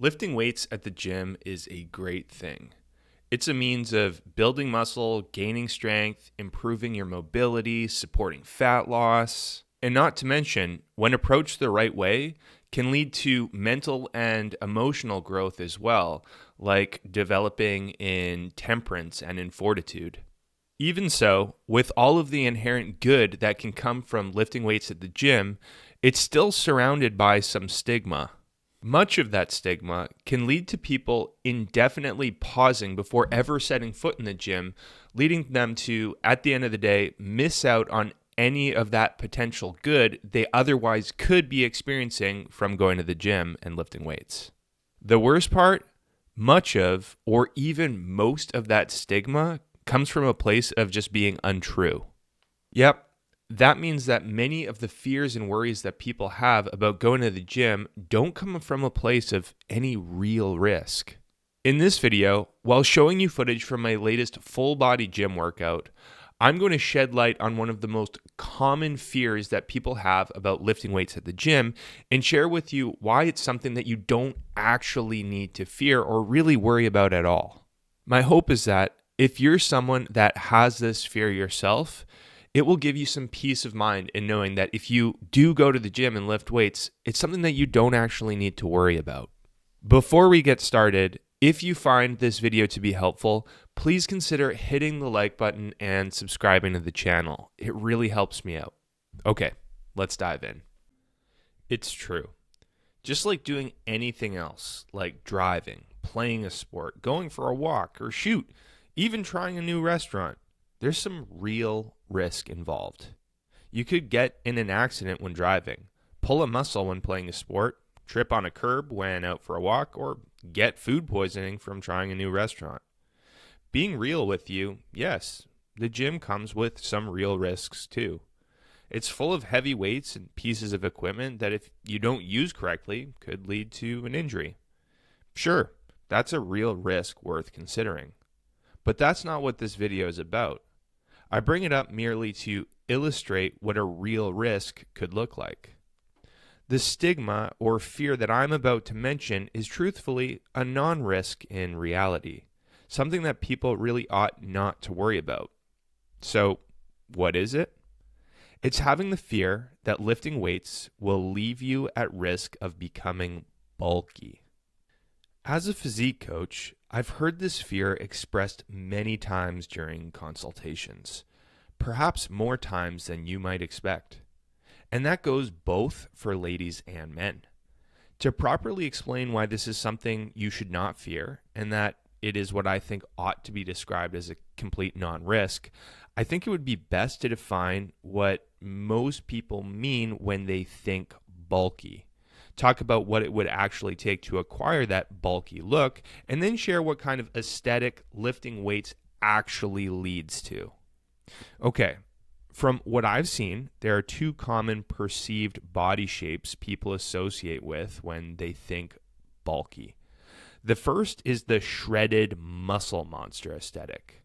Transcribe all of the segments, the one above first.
Lifting weights at the gym is a great thing. It's a means of building muscle, gaining strength, improving your mobility, supporting fat loss, and not to mention, when approached the right way, can lead to mental and emotional growth as well, like developing in temperance and in fortitude. Even so, with all of the inherent good that can come from lifting weights at the gym, it's still surrounded by some stigma. Much of that stigma can lead to people indefinitely pausing before ever setting foot in the gym, leading them to, at the end of the day, miss out on any of that potential good they otherwise could be experiencing from going to the gym and lifting weights. The worst part, much of, or even most of that stigma comes from a place of just being untrue. Yep. That means that many of the fears and worries that people have about going to the gym don't come from a place of any real risk. In this video, while showing you footage from my latest full-body gym workout, I'm going to shed light on one of the most common fears that people have about lifting weights at the gym and share with you why it's something that you don't actually need to fear or really worry about at all. My hope is that if you're someone that has this fear yourself, it will give you some peace of mind in knowing that if you do go to the gym and lift weights, it's something that you don't actually need to worry about. Before we get started, if you find this video to be helpful, please consider hitting the like button and subscribing to the channel. It really helps me out. Okay, let's dive in. It's true. Just like doing anything else, like driving, playing a sport, going for a walk, or shoot, even trying a new restaurant, there's some real risk involved. You could get in an accident when driving, pull a muscle when playing a sport, trip on a curb when out for a walk, or get food poisoning from trying a new restaurant. Being real with you, yes, the gym comes with some real risks too. It's full of heavy weights and pieces of equipment that if you don't use correctly could lead to an injury. Sure, that's a real risk worth considering. But that's not what this video is about. I bring it up merely to illustrate what a real risk could look like. The stigma or fear that I'm about to mention is truthfully a non-risk in reality, something that people really ought not to worry about. So, what is it? It's having the fear that lifting weights will leave you at risk of becoming bulky. As a physique coach, I've heard this fear expressed many times during consultations, perhaps more times than you might expect. And that goes both for ladies and men. To properly explain why this is something you should not fear, and that it is what I think ought to be described as a complete non-risk, I think it would be best to define what most people mean when they think bulky. Talk about what it would actually take to acquire that bulky look, and then share what kind of aesthetic lifting weights actually leads to. Okay, from what I've seen, there are two common perceived body shapes people associate with when they think bulky. The first is the shredded muscle monster aesthetic.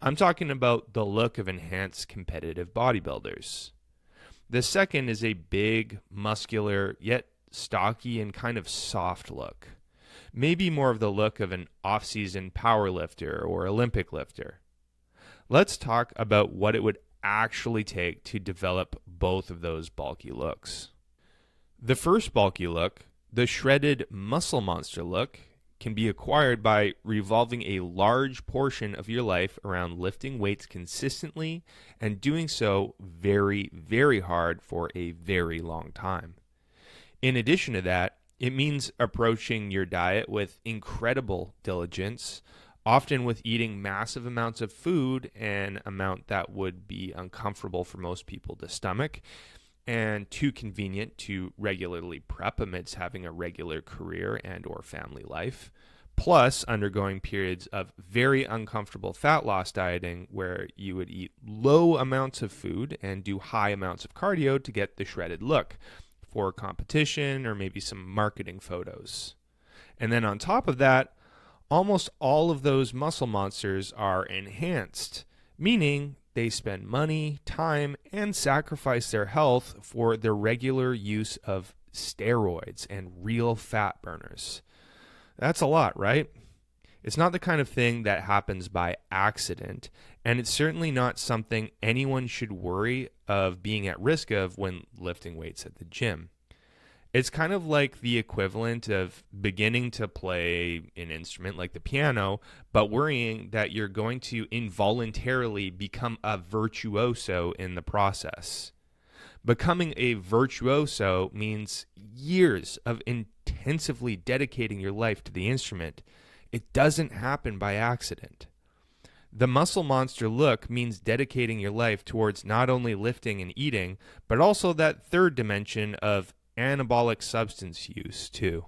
I'm talking about the look of enhanced competitive bodybuilders. The second is a big, muscular, yet stocky and kind of soft look. Maybe more of the look of an off-season power lifter or Olympic lifter. Let's talk about what it would actually take to develop both of those bulky looks. The first bulky look, the shredded muscle monster look, can be acquired by revolving a large portion of your life around lifting weights consistently and doing so very, very hard for a very long time. In addition to that, it means approaching your diet with incredible diligence, often with eating massive amounts of food, an amount that would be uncomfortable for most people to stomach, and too convenient to regularly prep amidst having a regular career and or family life, plus undergoing periods of very uncomfortable fat loss dieting where you would eat low amounts of food and do high amounts of cardio to get the shredded look for competition or maybe some marketing photos. And then on top of that, almost all of those muscle monsters are enhanced, meaning they spend money, time, and sacrifice their health for the regular use of steroids and real fat burners. That's a lot, right? It's not the kind of thing that happens by accident, and it's certainly not something anyone should worry of being at risk of when lifting weights at the gym. It's kind of like the equivalent of beginning to play an instrument like the piano, but worrying that you're going to involuntarily become a virtuoso in the process. Becoming a virtuoso means years of intensively dedicating your life to the instrument. It doesn't happen by accident. The muscle monster look means dedicating your life towards not only lifting and eating, but also that third dimension of anabolic substance use too.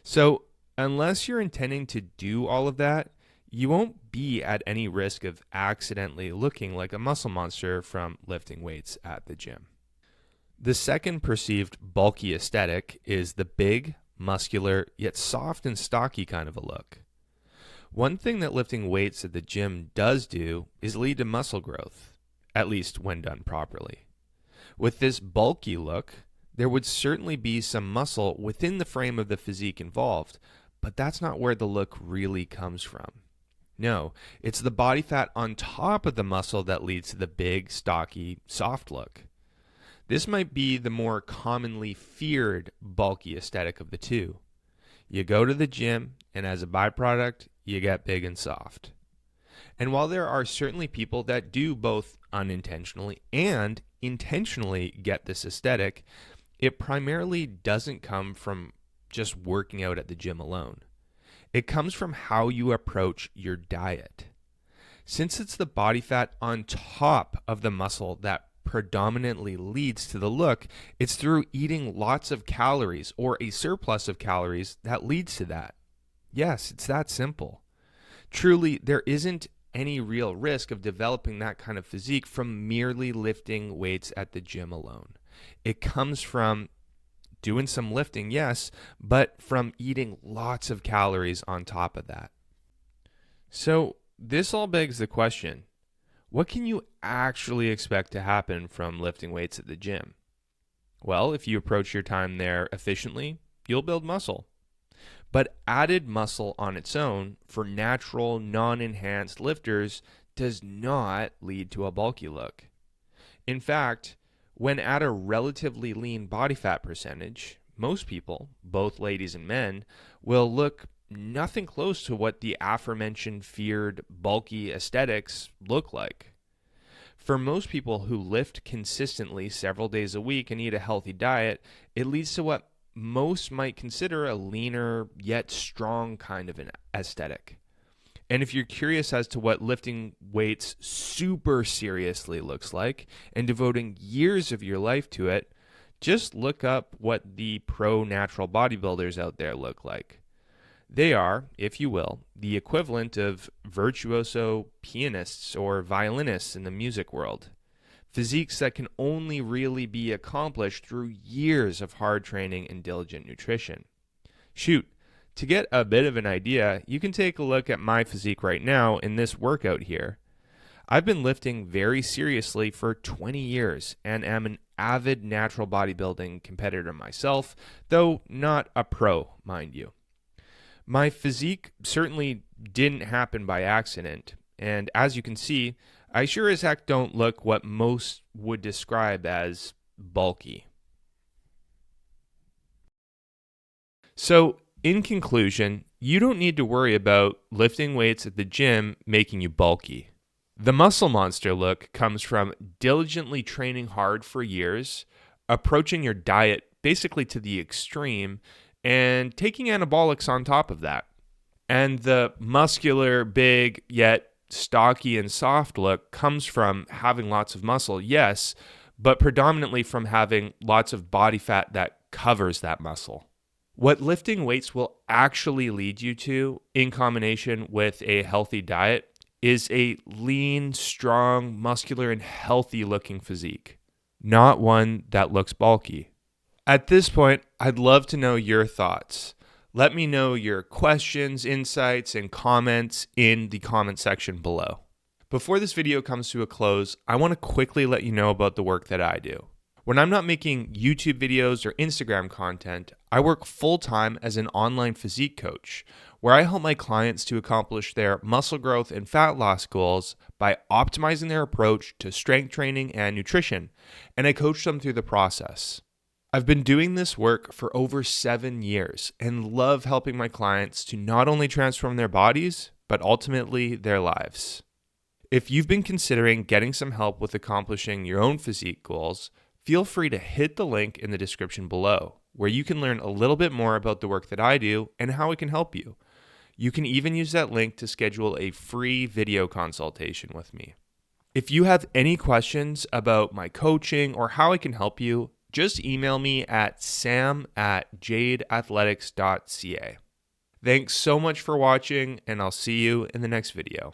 So, unless you're intending to do all of that, you won't be at any risk of accidentally looking like a muscle monster from lifting weights at the gym. The second perceived bulky aesthetic is the big, muscular, yet soft and stocky kind of a look. One thing that lifting weights at the gym does do is lead to muscle growth, at least when done properly. With this bulky look, there would certainly be some muscle within the frame of the physique involved, but that's not where the look really comes from. No, it's the body fat on top of the muscle that leads to the big, stocky, soft look. This might be the more commonly feared bulky aesthetic of the two. You go to the gym, and as a byproduct, you get big and soft. And while there are certainly people that do both unintentionally and intentionally get this aesthetic, it primarily doesn't come from just working out at the gym alone. It comes from how you approach your diet. Since it's the body fat on top of the muscle that predominantly leads to the look, it's through eating lots of calories or a surplus of calories that leads to that. Yes, it's that simple. Truly, there isn't any real risk of developing that kind of physique from merely lifting weights at the gym alone. It comes from doing some lifting, yes, but from eating lots of calories on top of that. So this all begs the question, what can you actually expect to happen from lifting weights at the gym? Well, if you approach your time there efficiently, you'll build muscle. But added muscle on its own for natural, non-enhanced lifters does not lead to a bulky look. In fact, when at a relatively lean body fat percentage, most people, both ladies and men, will look nothing close to what the aforementioned feared bulky aesthetics look like. For most people who lift consistently several days a week and eat a healthy diet, it leads to what most might consider a leaner yet strong kind of an aesthetic. And if you're curious as to what lifting weights super seriously looks like and devoting years of your life to it, just look up what the pro natural bodybuilders out there look like. They are, if you will, the equivalent of virtuoso pianists or violinists in the music world. Physiques that can only really be accomplished through years of hard training and diligent nutrition. Shoot, to get a bit of an idea, you can take a look at my physique right now in this workout here. I've been lifting very seriously for 20 years and am an avid natural bodybuilding competitor myself, though not a pro, mind you. My physique certainly didn't happen by accident, and as you can see, I sure as heck don't look what most would describe as bulky. So, in conclusion, you don't need to worry about lifting weights at the gym making you bulky. The muscle monster look comes from diligently training hard for years, approaching your diet basically to the extreme, and taking anabolics on top of that. And the muscular, big, yet stocky and soft look comes from having lots of muscle, yes, but predominantly from having lots of body fat that covers that muscle. What lifting weights will actually lead you to, in combination with a healthy diet, is a lean, strong, muscular, and healthy looking physique, not one that looks bulky. At this point, I'd love to know your thoughts. Let me know your questions, insights, and comments in the comment section below. Before this video comes to a close, I want to quickly let you know about the work that I do. When I'm not making YouTube videos or Instagram content, I work full-time as an online physique coach, where I help my clients to accomplish their muscle growth and fat loss goals by optimizing their approach to strength training and nutrition, and I coach them through the process. I've been doing this work for over 7 years and love helping my clients to not only transform their bodies, but ultimately their lives. If you've been considering getting some help with accomplishing your own physique goals, feel free to hit the link in the description below, where you can learn a little bit more about the work that I do and how it can help you. You can even use that link to schedule a free video consultation with me. If you have any questions about my coaching or how I can help you, just email me at sam@jadeathletics.ca. Thanks so much for watching, and I'll see you in the next video.